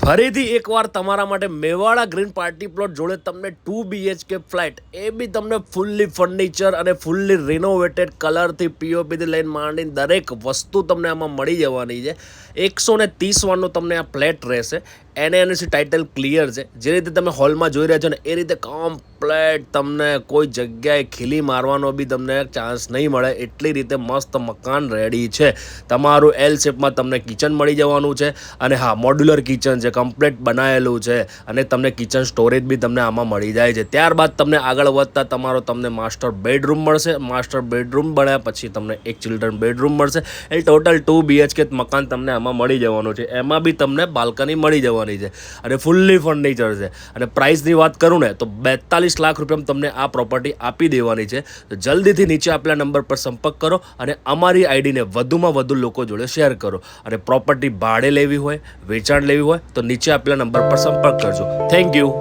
ફરીથી એકવાર તમારા માટે મેવાડા ગ્રીન પાર્ટી પ્લોટ જોડે તમને 2 BHK ફ્લેટ એ બી તમને ફૂલ્લી ફર્નિચર અને ફૂલ્લી રિનોવેટેડ કલરથી પીઓપીથી લઈને માંડીને દરેક વસ્તુ તમને આમાં મળી જવાની છે. 130 વારનો તમને આ ફ્લેટ રહેશે. એનએનસી ટાઇટલ ક્લિયર છે. જે રીતે તમે હોલમાં જોઈ રહ્યા છો ને એ રીતે કમ્પ્લેટ તમને કોઈ જગ્યાએ ખીલી મારવાનો બી તમને ચાન્સ નહીં મળે એટલી રીતે મસ્ત મકાન રેડી છે. તમારું એલ શેપમાં તમને કિચન મળી જવાનું છે અને હા મોડ્યુલર કિચન છે, કમ્પ્લેટ બનાવેલું છે અને તમને કિચન સ્ટોરેજ બી તમને આમાં મળી જાય છે. ત્યારબાદ તમને આગળ વધતા તમને માસ્ટર બેડરૂમ મળશે. માસ્ટર બેડરૂમ બન્યા પછી તમને એક ચિલ્ડ્રન બેડરૂમ મળશે. એ ટોટલ 2 BHK મકાન તમને આમાં મળી જવાનું છે. એમાં બી તમને બાલ્કની મળી જવાની છે અને ફૂલ્લી ફર્નિચર છે. અને પ્રાઇસની વાત કરું ને તો 42 લાખ રૂપિયામાં તમને આ પ્રોપર્ટી આપી દેવાની છે. તો જલ્દીથી નીચે આપેલા નંબર પર સંપર્ક કરો અને અમારી આઈડીને વધુમાં વધુ લોકો જોડે શેર કરો. અને પ્રોપર્ટી ભાડે લેવી હોય, વેચાણ લેવી હોય તો નીચે આપેલા નંબર પર સંપર્ક કરજો. Thank you.